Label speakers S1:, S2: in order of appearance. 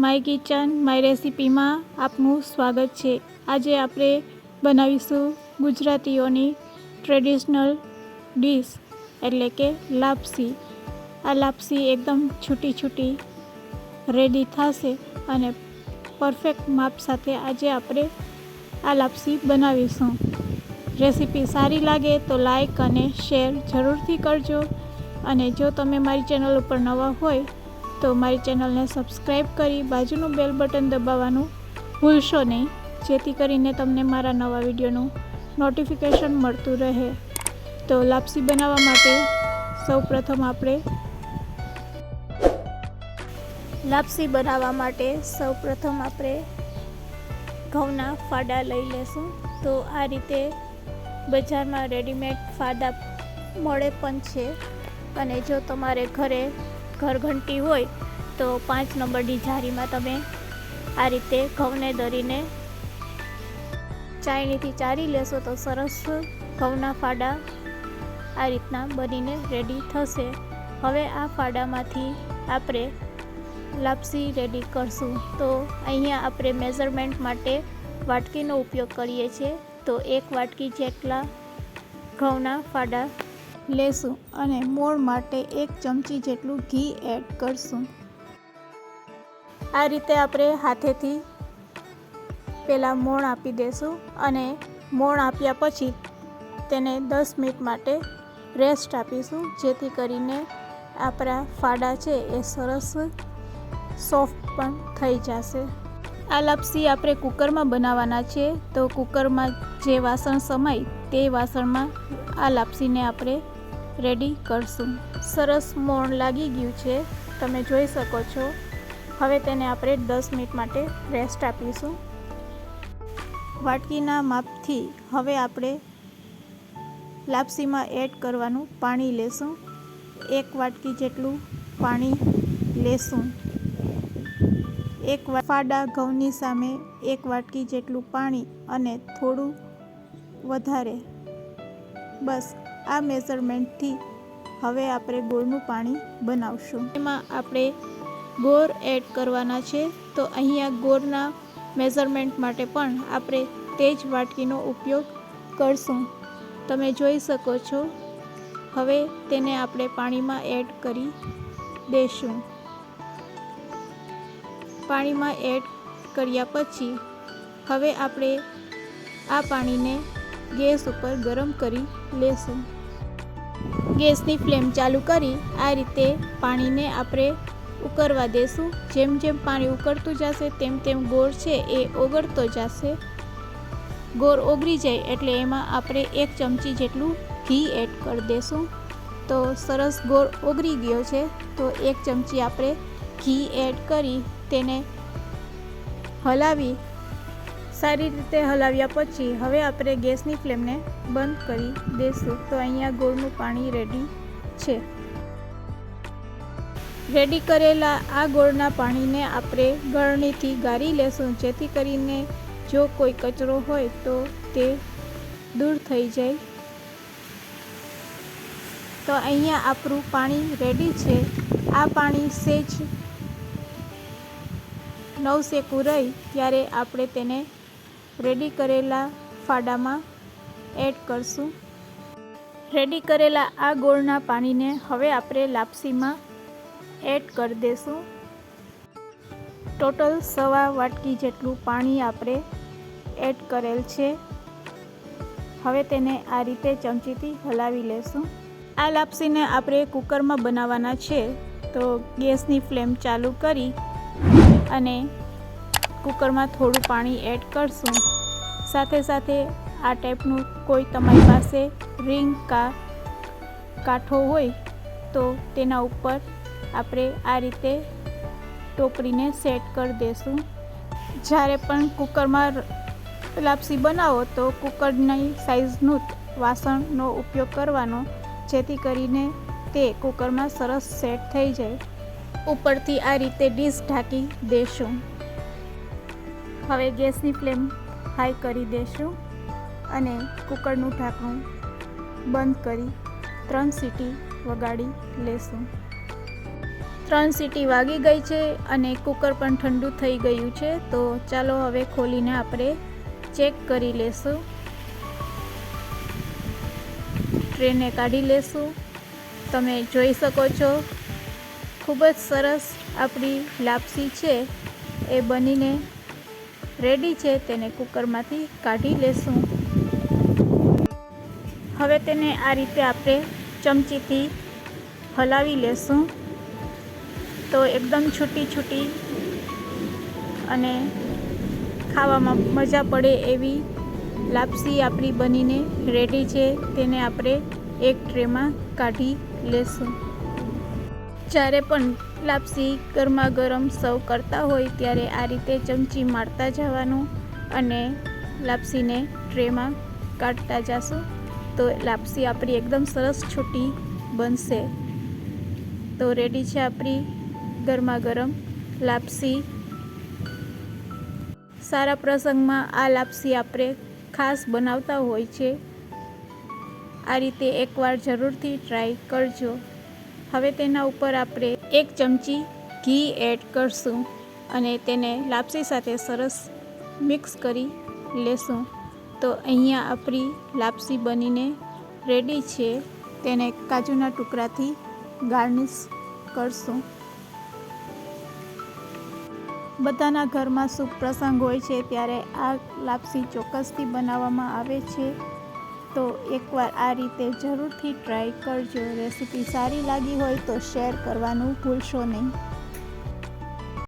S1: My kitchen my રેસિપીમાં આપનું સ્વાગત છે। આજે આપણે બનાવીશું ગુજરાતીઓની ટ્રેડિશનલ ડીશ એટલે કે લાપસી। આ લાપસી એકદમ છૂટી છૂટી રેડી થશે અને પરફેક્ટ માપ સાથે આજે આપણે આ લાપસી બનાવીશું। રેસિપી સારી લાગે તો લાઈક અને શેર જરૂરથી કરજો અને જો તમે મારી ચેનલ ઉપર નવા હોય તો મારી ચેનલને સબસ્ક્રાઈબ કરી બાજુનું બેલ બટન દબાવવાનું ભૂલશો નહીં, જેથી કરીને તમને મારા નવા વિડીયોનું નોટિફિકેશન મળતું રહે। તો લાપસી બનાવવા માટે સૌપ્રથમ આપણે ઘઉંના ફાડા લઈ લેશું। તો આ રીતે બજારમાં રેડીમેડ ફાડા મળે પણ છે અને જો તમારે ઘરે ઘરઘંટી હોય તો 5 નંબરની જારીમાં તમે આ રીતે ઘઉંને દળીને ચાળણીથી ચારી લેશો તો સરસ ઘઉંના ફાડા આ રીતના બનીને રેડી થશે। હવે આ ફાડામાંથી આપણે લાપસી રેડી કરશું। તો અહીંયા આપણે મેઝરમેન્ટ માટે વાટકીનો ઉપયોગ કરીએ છીએ। તો 1 વાટકી જેટલા ઘઉંના ફાડા લેશું અને મોણ માટે 1 ચમચી જેટલું ઘી એડ કરશું। આ રીતે આપણે હાથેથી પહેલાં મોણ આપી દેશું અને મોણ આપ્યા પછી તેને 10 મિનિટ માટે રેસ્ટ આપીશું, જેથી કરીને આપણા ફાડા છે એ સરસ સોફ્ટ પણ થઈ જશે। આ લાપસી આપણે કુકરમાં બનાવવાના છે, તો કુકરમાં જે વાસણ સમાય તે વાસણમાં આ લાપસીને આપણે રેડી કરશું। સરસ મોણ લાગી ગયું છે, તમે જોઈ શકો છો। હવે તેને આપણે 10 મિનિટ માટે રેસ્ટ આપીશું। વાટકીના માપથી હવે આપણે લાપસીમાં એડ કરવાનું પાણી લેશું। 1 વાટકી જેટલું પાણી લેશું। ફાડા ઘઉંની સામે 1 વાટકી જેટલું પાણી અને થોડું વધારે, બસ આ મેઝરમેન્ટથી હવે આપણે ગોળનું પાણી બનાવશું। એમાં આપણે ગોળ એડ કરવાના છે, તો અહીંયા ગોળના મેઝરમેન્ટ માટે પણ આપણે તે જ વાટકીનો ઉપયોગ કરશું, તમે જોઈ શકો છો। હવે તેને આપણે પાણીમાં એડ કરી દઈશું। પાણીમાં એડ કર્યા પછી હવે આપણે આ પાણીને ગેસ ઉપર ગરમ કરી લેશું। ગેસની ફ્લેમ ચાલુ કરી આ રીતે પાણીને આપણે ઉકળવા દેશું। જેમ જેમ પાણી ઉકળતું જશે તેમ તેમ ગોળ છે એ ઓગળતો જશે। ગોળ ઓગળી જાય એટલે એમાં આપણે 1 ચમચી જેટલું ઘી એડ કરી દેશું। તો સરસ ગોળ ઓગળી ગયો છે, તો 1 ચમચી આપણે ઘી એડ કરી તેને હલાવી સારી રીતે હલાવ્યા પછી હવે આપણે ગેસની ફ્લેમને બંધ કરી દઈશું। તો અહીંયા ગોળનું પાણી રેડી છે। રેડી કરેલા આ ગોળના પાણીને આપણે ગળણીથી ગાળી લેશું, જેથી કરીને જો કોઈ કચરો હોય તો તે દૂર થઈ જાય। તો અહીંયા આપણું પાણી રેડી છે। આ પાણી સેજ નવશેકું રહી ત્યારે આપણે તેને રેડી કરેલા ફાડામાં એડ કરશું। રેડી કરેલા આ ગોળના પાણીને હવે આપણે લાપસીમાં એડ કરી દઈશું। ટોટલ 1.25 વાટકી જેટલું પાણી આપણે એડ કરેલ છે। હવે તેને આ રીતે ચમચીથી હલાવી લેશું। આ લાપસીને આપણે કુકરમાં બનાવવાના છે, તો ગેસની ફ્લેમ ચાલુ કરી અને કુકરમાં થોડું પાણી એડ કરશું। સાથે સાથે આ ટાઈપનું કોઈ તમારી પાસે રિંગ કાંઠો હોય તો તેના ઉપર આપણે આ રીતે ટોપરીને સેટ કરી દઈશું। જ્યારે પણ કુકરમાં લાપસી બનાવો તો કુકરની સાઇઝનું વાસણનો ઉપયોગ કરવાનો, જેથી કરીને તે કુકરમાં સરસ સેટ થઈ જાય। ઉપરથી આ રીતે ડીશ ઢાંકી દઈશું। હવે ગેસની ફ્લેમ હાઈ કરી દઈશું અને કુકરનું ઢાંકણું બંધ કરી 3 સીટી વગાડી લેશું। 3 સીટી વાગી ગઈ છે અને કુકર પણ ઠંડુ થઈ ગયું છે. તો ચાલો હવે ખોલીને આપણે ચેક કરી લેશું. ટ્રેને કાઢી લેશું. તમે જોઈ શકો છો ખૂબ જ સરસ આપણી લાપસી છે એ બનીને રેડી છે. તેને કુકરમાંથી કાઢી લેશું. હવે તેને આ રીતે આપણે ચમચીથી હલાવી લેશું. તો એકદમ છૂટી છૂટી અને ખાવામાં મજા પડે એવી લાપસી આપણી બનીને રેડી છે. તેને આપણે એક ટ્રેમાં કાઢી લેશું. જ્યારે પણ લાપસી ગરમા ગરમ સર્વ કરતા હોય ત્યારે આ રીતે ચમચી મારતા જવાનું અને લાપસીને ટ્રેમાં કાઢતા જશું. તો લાપસી આપણી એકદમ સરસ છૂટી બનશે. તો રેડી છે આપણી ગરમા ગરમ લાપસી. સારા પ્રસંગમાં આ લાપસી આપણે ખાસ બનાવતા હોય છે. આ રીતે એકવાર જરૂરથી ટ્રાય કરજો. હવે તેના ઉપર આપણે 1 ચમચી ઘી એડ કરશું અને તેને લાપસી સાથે સરસ મિક્સ કરી લેશું. તો અહીંયા આપણી લાપસી બનીને રેડી છે. તેને કાજુના ટુકડાથી ગાર્નિશ કરશું. બધાના ઘરમાં શુભ પ્રસંગ હોય છે ત્યારે આ લાપસી ચોક્કસથી બનાવવામાં આવે છે. તો એકવાર આ રીતે જરૂરથી ટ્રાય કરજો. રેસીપી સારી લાગી હોય તો શેર કરવાનું ભૂલશો નહીં.